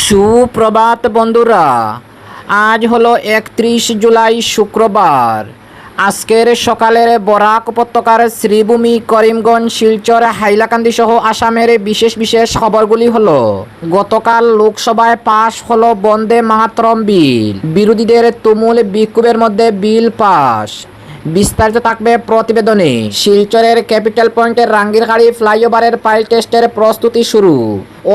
সুপ্রভাত বন্ধুরা, আজ হলো 31 জুলাই শুক্রবার। আজকের সকালের বরাক উপত্যকার শ্রীভূমি, করিমগঞ্জ, শিলচর, হাইলাকান্দি সহ আসামের বিশেষ বিশেষ খবরগুলি হলো: গতকাল লোকসভায় পাশ হলো বন্দে মাতরম বিল, বিরোধীদের তুমুল বিক্ষোভের মধ্যে বিল পাস। বিস্তারিত থাকবে প্রতিবেদনে। শিলচরের ক্যাপিটাল পয়েন্টের রাঙ্গিরখাড়ি ফ্লাইওভারের পাইল টেস্টের প্রস্তুতি শুরু।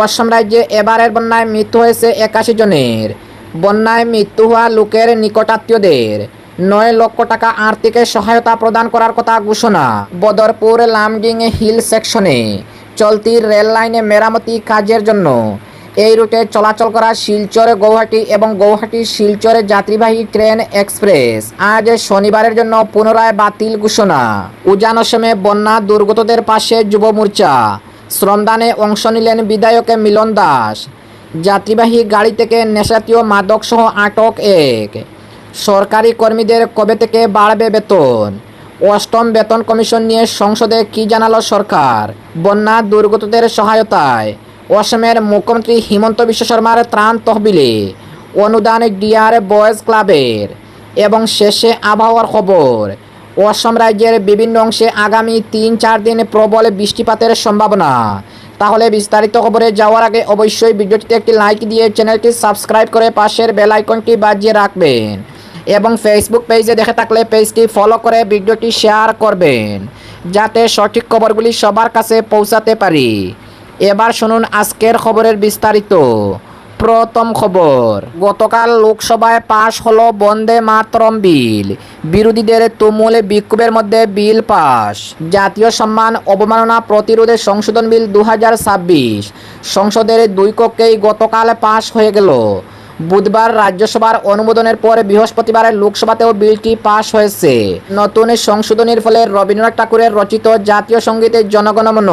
অসম রাজ্যে এবারের বন্যায় মৃত্যু হয়েছে 81 জনের। বন্যায় মৃত্যু হওয়া লোকের নিকটাত্মীয়দের 9 লক্ষ টাকা আর্থিক সহায়তা প্রদান করার কথা ঘোষণা। বদরপুর লামডিং হিল সেকশনে চলতি রেল লাইনে মেরামতি কাজের জন্য এই রুটে চলাচল করা শিলচর গৌহাটি এবং গৌহাটি শিলচর যাত্রীবাহী ট্রেন এক্সপ্রেস আজ শনিবারের জন্য পুনরায় বাতিল ঘোষণা। উজান অসমে বন্যা দুর্গতদের পাশে যুব মোর্চা, শ্রমদানে অংশ নিলেন বিধায়ক মিলন দাস। যাত্রীবাহী গাড়ি থেকে নেশাজাতীয় মাদক সহ আটক 1। সরকারি কর্মীদের কবে থেকে বাড়বে বেতন? অষ্টম বেতন কমিশন নিয়ে সংসদে কি জানালো সরকার? বন্যা দুর্গতদের সহায়তায় অসমের মুখ্যমন্ত্রী হিমন্ত বিশ্ব শর্মার ত্রাণ তহবিলে অনুদান ডিআর বয়েজ ক্লাবের। এবং শেষে আবহাওয়ার খবর। অসম রাজ্যের বিভিন্ন অংশে আগামী 3-4 দিন প্রবল বৃষ্টিপাতের সম্ভাবনা। তাহলে বিস্তারিত খবরে যাওয়ার আগে অবশ্যই ভিডিওটিতে একটি লাইক দিয়ে চ্যানেলটি সাবস্ক্রাইব করে পাশের বেল আইকনটি বাজিয়ে রাখবেন এবং ফেসবুক পেজে দেখে থাকলে পেজটি ফলো করে ভিডিওটি শেয়ার করবেন, যাতে সঠিক খবরগুলি সবার কাছে পৌঁছাতে পারি। এবার শুনুন আজকের খবরের বিস্তারিত। প্রথম খবর, গতকাল লোকসভায় পাশ হলো বন্দে মাতরম বিল, বিরোধীদের তুমুল বিক্ষোভের মধ্যে বিল পাস। জাতীয় সম্মান অবমাননা প্রতিরোধে সংশোধন বিল 2026 সংসদের 2 কক্ষেই গতকাল পাশ হয়ে গেল। বুধবার রাজ্যসভার অনুমোদনের পর বৃহস্পতিবার লোকসভাতেও বিলটি পাশ হয়েছে। নতুন সংশোধনীর ফলে রবীন্দ্রনাথ ঠাকুরের রচিত জাতীয় সঙ্গীতের জনগণমন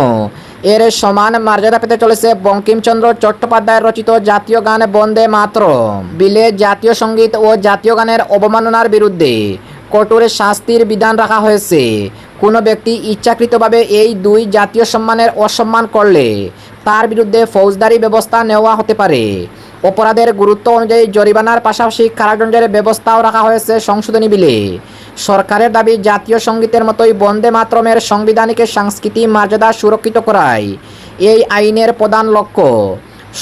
এর সমান মর্যাদা পেতে চলেছে বঙ্কিমচন্দ্র চট্টোপাধ্যায়ের রচিত জাতীয় গান বন্দে মাতরম। বিলে জাতীয় সঙ্গীত ও জাতীয় গানের অবমাননার বিরুদ্ধে কঠোর শাস্তির বিধান রাখা হয়েছে। কোনো ব্যক্তি ইচ্ছাকৃতভাবে এই 2 জাতীয় সম্মানের অসম্মান করলে তার বিরুদ্ধে ফৌজদারি ব্যবস্থা নেওয়া হতে পারে। অপরাধের গুরুত্ব অনুযায়ী জরিমানার পাশাপাশি কারাদণ্ডের ব্যবস্থাও রাখা হয়েছে সংশোধনী বিলে। সরকারের দাবি, জাতীয় সঙ্গীতের মতোই বন্দে মাতরমের সাংবিধানিক সাংস্কৃতিক মর্যাদা সুরক্ষিত করাই এই আইনের প্রধান লক্ষ্য।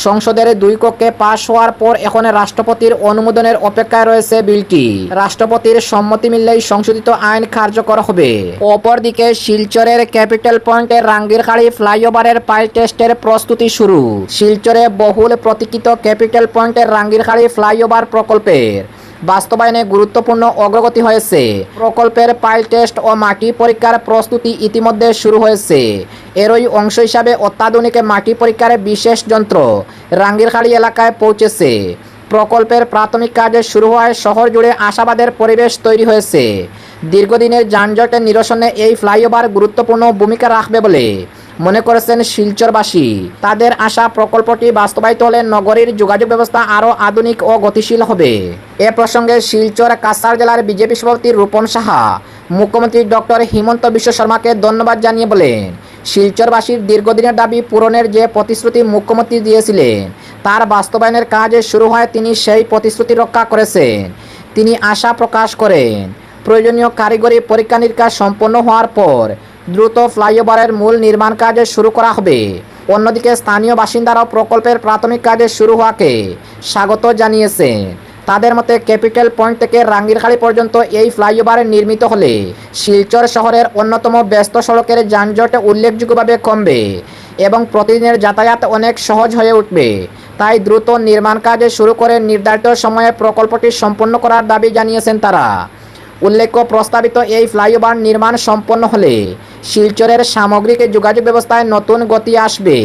সংসদের 2 কক্ষে পাশ হওয়ার পর এখন রাষ্ট্রপতির অনুমোদনের অপেক্ষায় রয়েছে বিলটি। রাষ্ট্রপতির সম্মতি মিললেই সংশোধিত আইন কার্যকর হবে। অপরদিকে শিলচরের ক্যাপিটাল পয়েন্টের রাঙ্গিরখাড়ি ফ্লাইওভারের পাইল টেস্টের প্রস্তুতি শুরু। শিলচরে বহুল প্রতীক্ষিত ক্যাপিটাল পয়েন্টের রাঙ্গিরখাড়ি ফ্লাইওভার প্রকল্পের বাস্তবায়নে গুরুত্বপূর্ণ অগ্রগতি হয়েছে। প্রকল্পের পাইল টেস্ট ও মাটি পরীক্ষার প্রস্তুতি ইতিমধ্যে শুরু হয়েছে। এরই অংশ হিসাবে অত্যাধুনিক মাটি পরীক্ষার বিশেষ যন্ত্র রাঙ্গিরখাড়ি এলাকায় পৌঁছেছে। প্রকল্পের প্রাথমিক কাজ শুরু হওয়ায় শহর জুড়ে আশাবাদের পরিবেশ তৈরি হয়েছে। দীর্ঘদিনের যানজটের নিরসনে এই ফ্লাইওভার গুরুত্বপূর্ণ ভূমিকা রাখবে বলে মনে করেছেন শিলচরবাসী। তাদের আশা, প্রকল্পটি বাস্তবায়িত হলে নগরীর যোগাযোগ ব্যবস্থা আরও আধুনিক ও গতিশীল হবে। এ প্রসঙ্গে শিলচর কাছাড় জেলার বিজেপি সভাপতি রূপন সাহা মুখ্যমন্ত্রী ডক্টর হিমন্ত বিশ্ব শর্মাকে ধন্যবাদ জানিয়ে বলেন, শিলচরবাসীর দীর্ঘদিনের দাবি পূরণের যে প্রতিশ্রুতি মুখ্যমন্ত্রী দিয়েছিলেন তার বাস্তবায়নের কাজ শুরু হয় তিনি সেই প্রতিশ্রুতি রক্ষা করেছেন। তিনি আশা প্রকাশ করেন, প্রয়োজনীয় কারিগরি পরীক্ষা নিরীক্ষা সম্পন্ন হওয়ার পর দ্রুত ফ্লাইওভারের মূল নির্মাণ কাজ শুরু করা হবে। অন্যদিকে স্থানীয় বাসিন্দারাও প্রকল্পের প্রাথমিক কাজে শুরু হওয়াকে স্বাগত জানিয়েছেন। তাদের মতে ক্যাপিটাল পয়েন্ট থেকে রাঙ্গিরখাড়ি পর্যন্ত এই ফ্লাইওভার নির্মিত হলে শিলচর শহরের অন্যতম ব্যস্ত সড়কের যানজট উল্লেখযোগ্যভাবে কমবে এবং প্রতিদিনের যাতায়াত অনেক সহজ হয়ে উঠবে। তাই দ্রুত নির্মাণ কাজ শুরু করে নির্ধারিত সময়ে প্রকল্পটি সম্পন্ন করার দাবি জানিয়েছেন তারা। উল্লেখ্য, প্রস্তাবিত এই ফ্লাইওভার নির্মাণ সম্পন্ন হলে শিলচরের সামগ্রিক যোগাযোগ ব্যবস্থায় নতুন গতি আসবে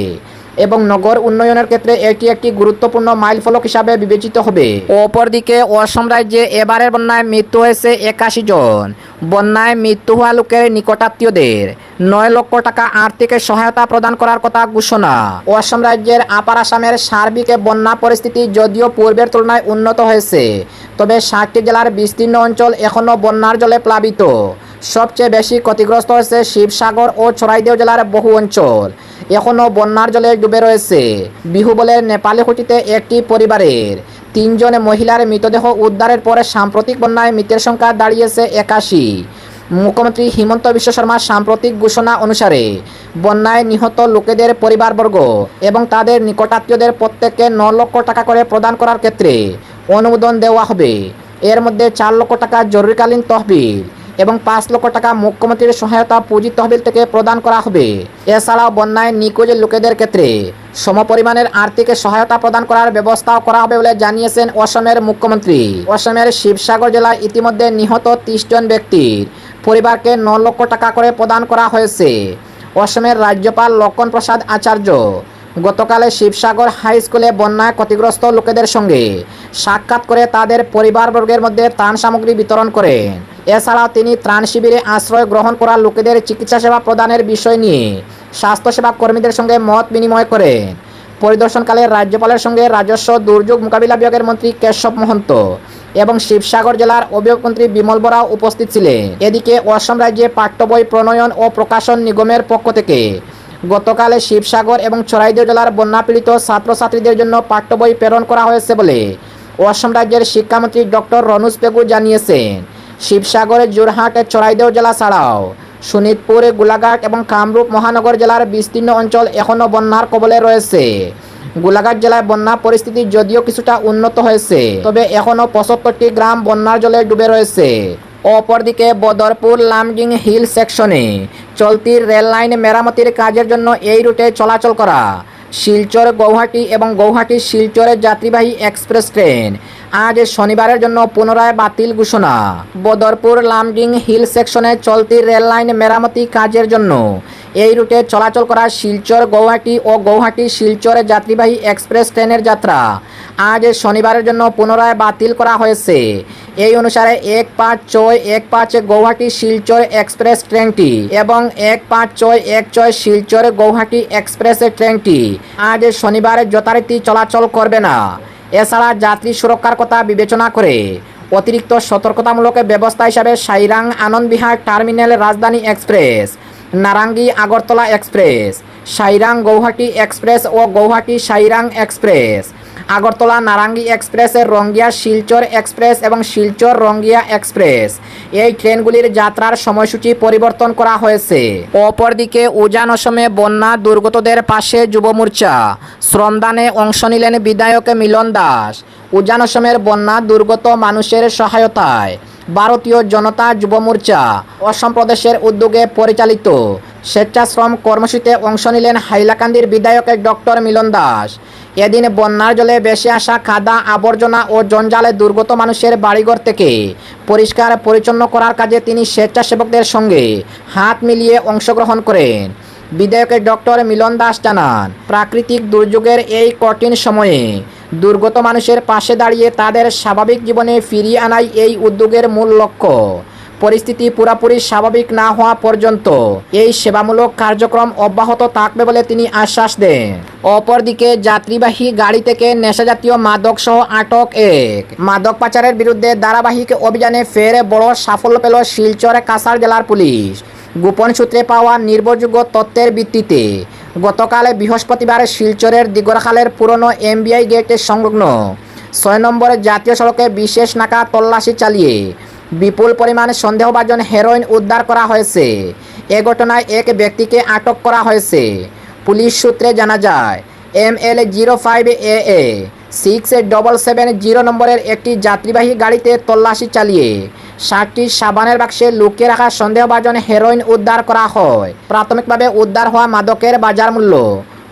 এবং নগর উন্নয়নের ক্ষেত্রে এটি একটি গুরুত্বপূর্ণ মাইলফলক হিসাবে বিবেচিত হবে। অপরদিকে অসম রাজ্যে এবারের বন্যায় মৃত্যু হয়েছে 81 জন। বন্যায় মৃত্যু হওয়া লোকের নিকটাত্মীয়দের 9 লক্ষ টাকা আর্থিক সহায়তা প্রদান করার কথা ঘোষণা। অসম রাজ্যের আপার আসামের সার্বিক বন্যা পরিস্থিতি যদিও পূর্বের তুলনায় উন্নত হয়েছে, তবে 60টি জেলার বিস্তীর্ণ অঞ্চল এখনও বন্যার জলে প্লাবিত। সবচেয়ে বেশি ক্ষতিগ্রস্ত হয়েছে শিবসাগর ও চড়াইদেও জেলার বহু অঞ্চল এখনও বন্যার জলে ডুবে রয়েছে। বিহুবলের নেপালীহুটিতে একটি পরিবারের 3 জন মহিলার মৃতদেহ উদ্ধারের পরে সাম্প্রতিক বন্যায় মৃতের সংখ্যা দাঁড়িয়েছে 81। মুখ্যমন্ত্রী হিমন্ত বিশ্ব শর্মার সাম্প্রতিক ঘোষণা অনুসারে বন্যায় নিহত লোকেদের পরিবারবর্গ এবং তাদের নিকটাত্মীয়দের প্রত্যেককে 9 লক্ষ টাকা করে প্রদান করার ক্ষেত্রে অনুমোদন দেওয়া হবে। এর মধ্যে 4 লক্ষ টাকা জরুরিকালীন তহবিল এবং 5 লক্ষ টাকা মুখ্যমন্ত্রীর সহায়তা পুঁজি তহবিল থেকে প্রদান করা হবে। এছাড়াও বন্যায় নিখোঁজ লোকেদের ক্ষেত্রে সমপরিমাণের আর্থিক সহায়তা প্রদান করার ব্যবস্থাও করা হবে বলে জানিয়েছেন অসমের মুখ্যমন্ত্রী। অসমের শিবসাগর জেলায় ইতিমধ্যে নিহত 30 জন ব্যক্তির পরিবারকে 9 লক্ষ টাকা করে প্রদান করা হয়েছে। অসমের রাজ্যপাল লক্ষণ প্রসাদ আচার্য গতকালে শিবসাগর হাই স্কুলে বন্যায় ক্ষতিগ্রস্ত লোকেদের সঙ্গে সাক্ষাৎ করে তাদের পরিবারবর্গের মধ্যে ত্রাণ সামগ্রী বিতরণ করেন। এছাড়াও তিনি ত্রাণ শিবিরে আশ্রয় গ্রহণ করা লোকেদের চিকিৎসা সেবা প্রদানের বিষয় নিয়ে স্বাস্থ্যসেবা কর্মীদের সঙ্গে মত বিনিময় করেন। পরিদর্শনকালে রাজ্যপালের সঙ্গে রাজস্ব দুর্যোগ মোকাবিলা বিভাগের মন্ত্রী কেশব মহন্ত এবং শিবসাগর জেলার অভিযোগ মন্ত্রী বিমল বরাও উপস্থিত ছিলেন। এদিকে অসম রাজ্যে পাঠ্য বই প্রণয়ন ও প্রকাশন নিগমের পক্ষ থেকে গতকালে শিবসাগর এবং চড়াইদেও জেলার বন্যাপীড়িত ছাত্রছাত্রীদের জন্য পাঠ্য বই প্রেরণ করা হয়েছে বলে অসম রাজ্যের শিক্ষামন্ত্রী ডক্টর রনোজ পেগু জানিয়েছেন। শিবসাগরের যোরহাট চড়াইদেও জেলা ছাড়াও শোণিতপুর, গোলাঘাট এবং কামরূপ মহানগর জেলার বিস্তীর্ণ অঞ্চল এখনও বন্যার কবলে রয়েছে। গোলাঘাট জেলায় বন্যা পরিস্থিতি যদিও কিছুটা উন্নত হয়েছে, তবে এখনও 75টি গ্রাম বন্যার জলে ডুবে রয়েছে। অপরদিকে বদরপুর লামডিং হিল সেকশনে চলতি রেল লাইন মেরামতির কাজের জন্য এই রুটে চলাচল করা শিলচর গৌহাটি এবং গৌহাটি শিলচরের যাত্রীবাহী এক্সপ্রেস ট্রেন আজ শনিবারের জন্য পুনরায় বাতিল ঘোষণা। বদরপুর লামডিং হিল সেকশনে চলতি রেল লাইন মেরামতি কাজের জন্য এই রুটে চলাচল করা শিলচর গৌহাটি ও গৌহাটি শিলচর যাত্রীবাহী এক্সপ্রেস ট্রেনের যাত্রা আজ শনিবারের জন্য পুনরায় বাতিল করা হয়েছে। এই অনুসারে 156415 গৌহাটি শিলচর এক্সপ্রেস ট্রেনটি এবং 156416 শিলচর গৌহাটি এক্সপ্রেস ট্রেনটি আজ শনিবার যথারীতি চলাচল করবে না। এছাড়া যাত্রী সুরক্ষার কথা বিবেচনা করে অতিরিক্ত সতর্কতামূলক ব্যবস্থা হিসাবে Sairang Anand Vihar terminal Rajdhani express, Narangi Agartala express, Sairang Guwahati express ও Guwahati Sairang express, Agartala Narangi express, Rangiya Silchar express এবং শিলচর রঙ্গিয়া এক্সপ্রেস এই ট্রেনগুলির যাত্রার সময়সূচি পরিবর্তন করা হয়েছে। অপরদিকে উজান অসমে বন্যা দুর্গতদের পাশে যুব মোর্চা, শ্রমদানে অংশ নিলেন বিধায়ক মিলন দাস। উজান অসমের বন্যা দুর্গত মানুষের সহায়তায় ভারতীয় জনতা যুব মোর্চা অসম প্রদেশের উদ্যোগে পরিচালিত স্বেচ্ছাশ্রম কর্মসূচিতে অংশ নিলেন হাইলাকান্দির বিধায়ক ডক্টর মিলন দাস। এদিন বন্যার জলে ভেসে আসা কাদা, আবর্জনা ও জঞ্জালে দুর্গত মানুষের বাড়িঘর থেকে পরিষ্কার পরিচ্ছন্ন করার কাজে তিনি স্বেচ্ছাসেবকদের সঙ্গে হাত মিলিয়ে অংশগ্রহণ করেন। বিধায়ক ডক্টর মিলন দাস জানান, প্রাকৃতিক দুর্যোগের এই কঠিন সময়ে দুর্গত মানুষের পাশে দাঁড়িয়ে তাদের স্বাভাবিক জীবনে ফিরিয়ে আনাই এই উদ্যোগের মূল লক্ষ্য। পরিস্থিতি পুরোপুরি স্বাভাবিক না হওয়া পর্যন্ত এই সেবামূলক কার্যক্রম অব্যাহত থাকবে বলে তিনি আশ্বাস দেন। অপরদিকে যাত্রীবাহী গাড়ি থেকে নেশাজাতীয় মাদক সহ আটক এক মাদক পাচারের বিরুদ্ধে ধারাবাহিক অভিযানে ফের বড় সাফল্য পেল শিলচর কাছাড় জেলার পুলিশ। গোপন সূত্রে পাওয়া নির্ভরযোগ্য তথ্যের ভিত্তিতে গতকাল বৃহস্পতিবার শিলচরের দিগরখালের পুরনো এমবিআই গেটের সংলগ্ন 6 নম্বর জাতীয় সড়কে বিশেষ নাকা তল্লাশি চালিয়ে বিপুল পরিমাণ সন্দেহভাজন হেরোইন উদ্ধার করা হয়েছে। এ ঘটনায় এক ব্যক্তিকে আটক করা হয়েছে। পুলিশ সূত্রে জানা যায়, ML05AA 6770 নম্বরের একটি যাত্রীবাহী গাড়িতে তল্লাশি চালিয়ে 60টি সাবানের বাক্সে লুকিয়ে রাখা সন্দেহভাজন হেরোইন উদ্ধার করা হয়। প্রাথমিকভাবে উদ্ধার হওয়া মাদকের বাজার মূল্য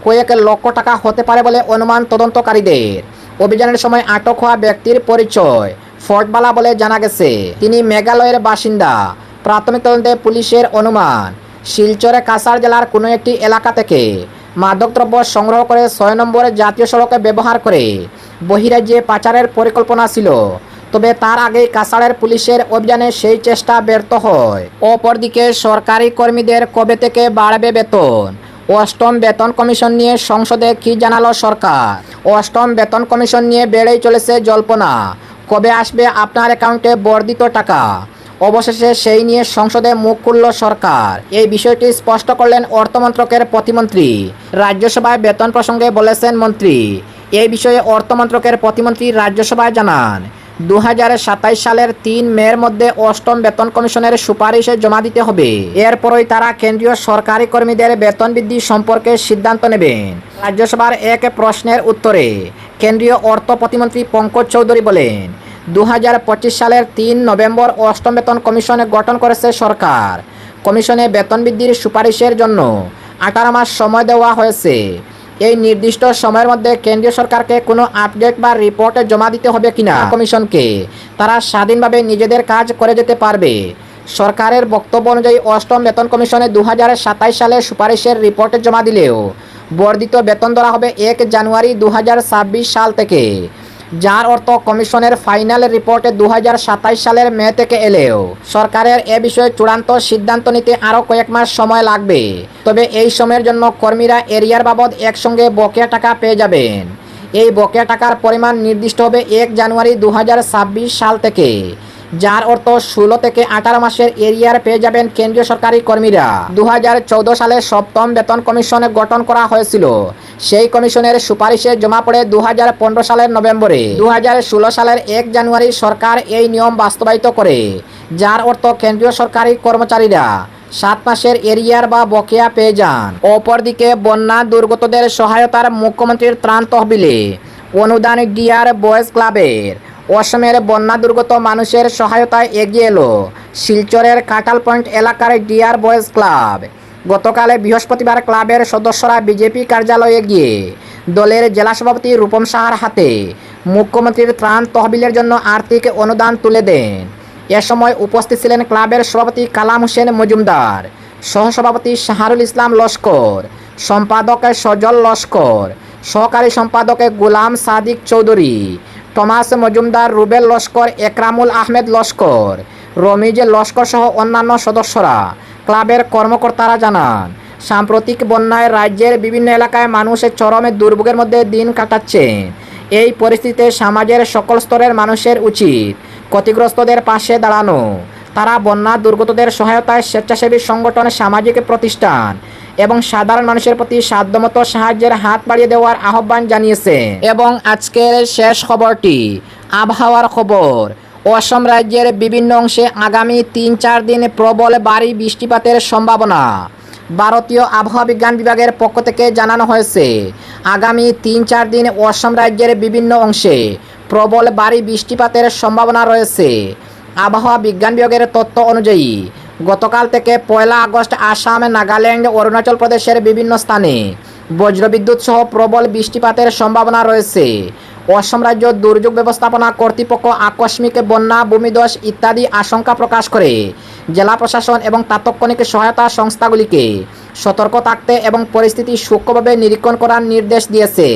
কয়েক লক্ষ টাকা হতে পারে বলে অনুমান তদন্তকারীদের। অভিযানের সময় আটক হওয়া ব্যক্তির পরিচয় ফটবালা বলে জানা গেছে। তিনি মেঘালয়ের বাসিন্দা। প্রাথমিক তদন্তে পুলিশের অনুমান, শিলচরে কাছাড় জেলার কোনো একটি এলাকা থেকে মাদকদ্রব্য সংগ্রহ করে 6 নম্বর জাতীয় সড়কে ব্যবহার করে বহিরাজ্যে পাচারের পরিকল্পনা ছিল। তবে তার আগেই কাছাড়ের পুলিশের অভিযানে সেই চেষ্টা ব্যর্থ হয়। অপরদিকে সরকারি কর্মীদের কবে থেকে বাড়বে বেতন? অষ্টম বেতন কমিশন নিয়ে সংসদে কি জানালো সরকার? অষ্টম বেতন কমিশন নিয়ে বেড়েই চলেছে জল্পনা। কবে আসবে আপনার অ্যাকাউন্টে বর্ধিত টাকা? অবশেষে সেই নিয়ে সংসদে মুখ খুলল সরকার। এই বিষয়টি স্পষ্ট করলেন অর্থমন্ত্রকের প্রতিমন্ত্রী। রাজ্যসভায় বেতন প্রসঙ্গে বলেছেন মন্ত্রী। এই বিষয়ে অর্থমন্ত্রকের প্রতিমন্ত্রী রাজ্যসভায় জানান, 2027 সালের 3 মের মধ্যে 8ম বেতন কমিশনের সুপারিশ জমা দিতে হবে। এরপরই তারা কেন্দ্রীয় সরকারি কর্মীদের বেতন বৃদ্ধি সম্পর্কে সিদ্ধান্ত নেবেন। রাজ্যসভার এক প্রশ্নের উত্তরে কেন্দ্রীয় অর্থ প্রতিমন্ত্রী পঙ্কজ চৌধুরী বলেন, 2025 সালের 3 নভেম্বর 8ম বেতন কমিশন গঠন করেছে সরকার। কমিশনে বেতন বৃদ্ধির সুপারিশের জন্য 18 মাস সময় দেওয়া হয়েছে। এই নির্দিষ্ট সময়ের মধ্যে কেন্দ্রীয় সরকারকে কোনো আপডেট বা রিপোর্ট জমা দিতে হবে কিনা কমিশনকে, তারা স্বাধীনভাবে নিজেদের কাজ করে যেতে পারবে। সরকারের বক্তব্য অনুযায়ী 8ম বেতন কমিশনে 2027 সালে সুপারিশের রিপোর্ট জমা দিলেও বর্ধিত বেতন ধরা হবে 1 জানুয়ারি 2026 সাল থেকে, যার অর্থ কমিশনের ফাইনাল রিপোর্টে 2027 সালের মে থেকে এলেও সরকারের এ বিষয়ে চূড়ান্ত সিদ্ধান্ত নিতে আরও কয়েক মাস সময় লাগবে। তবে এই সময়ের জন্য কর্মীরা এরিয়ার বাবদ একসঙ্গে বকেয়া টাকা পেয়ে যাবেন। এই বকেয়া টাকার পরিমাণ নির্দিষ্ট হবে 1 জানুয়ারি 2026 সাল থেকে, যার অর্থ 16 থেকে 18 মাসের এরিয়ার পেয়ে যাবেন কেন্দ্রীয় সরকারি কর্মীরা। 2014 সালে 7ম বেতন কমিশন গঠন করা হয়েছিল। সেই কমিশনের সুপারিশে জমা পড়ে 2015 সালের নভেম্বরে। 2016 সালের 1 জানুয়ারি সরকার এই নিয়ম বাস্তবায়িত করে, যার অর্থ কেন্দ্রীয় সরকারি কর্মচারীরা 7 মাসের এরিয়ার বা বকেয়া পেয়ে যান। অপরদিকে বন্যা দুর্গতদের সহায়তার মুখ্যমন্ত্রীর ত্রাণ তহবিলে অনুদান ডিআর বয়েজ ক্লাবের। অসমের বন্যা দুর্গত মানুষের সহায়তায় এগিয়ে এলো শিলচরের কাটাল পয়েন্ট এলাকার ডিআর বয়েজ ক্লাব। গতকাল বৃহস্পতিবার ক্লাবের সদস্যরা বিজেপি কার্যালয়ে গিয়ে দলের জেলা সভাপতি রূপম সাহার হাতে মুখ্যমন্ত্রীর ত্রাণ তহবিলের জন্য আর্থিক অনুদান তুলে দেন। এ সময় উপস্থিত ছিলেন ক্লাবের সভাপতি কালাম হোসেন মজুমদার, সহসভাপতি শাহরুল ইসলাম লস্কর, সম্পাদক সজল লস্কর, সহকারী সম্পাদক গোলাম সাদিক চৌধুরী, টমাস মজুমদার, রুবেল লস্কর, একরামুল আহমেদ লস্কর, রমিজ লস্কর সহ অন্যান্য সদস্যরা। ক্লাবের কর্মকর্তারা জানান, সাম্প্রতিক বন্যায় রাজ্যের বিভিন্ন এলাকায় মানুষ চরম দুর্ভোগের মধ্যে দিন কাটাচ্ছেন। এই পরিস্থিতিতে সমাজের সকল স্তরের মানুষের উচিত ক্ষতিগ্রস্তদের পাশে দাঁড়ানো। তারা বন্যা দুর্গতদের সহায়তায় স্বেচ্ছাসেবী সংগঠন, সামাজিক প্রতিষ্ঠান এবং সাধারণ মানুষের প্রতি সাধ্যমতো সাহায্যের হাত বাড়িয়ে দেওয়ার আহ্বান জানিয়েছে। এবং আজকের শেষ খবরটি আবহাওয়ার খবর। অসম রাজ্যের বিভিন্ন অংশে আগামী 3-4 দিন প্রবল ভারী বৃষ্টিপাতের সম্ভাবনা। ভারতীয় আবহাওয়া বিজ্ঞান বিভাগের পক্ষ থেকে জানানো হয়েছে, আগামী 3-4 দিন অসম রাজ্যের বিভিন্ন অংশে প্রবল ভারী বৃষ্টিপাতের সম্ভাবনা রয়েছে। আবহাওয়া বিজ্ঞান বিভাগের তথ্য অনুযায়ী গতকাল থেকে 1 আগস্ট আসাম, নাগাল্যান্ড, অরুণাচল প্রদেশের বিভিন্ন স্থানে বজ্রবিদ্যুৎ সহ প্রবল বৃষ্টিপাতের সম্ভাবনা রয়েছে। অসম রাজ্য দুর্যোগ ব্যবস্থাপনা কর্তৃপক্ষ আকস্মিক বন্যা, ভূমিধস ইত্যাদি আশঙ্কা প্রকাশ করে জেলা প্রশাসন এবং তাৎক্ষণিক সহায়তা সংস্থাগুলিকে সতর্ক থাকতে এবং পরিস্থিতি সূক্ষ্মভাবে নিরীক্ষণ করার নির্দেশ দিয়েছে।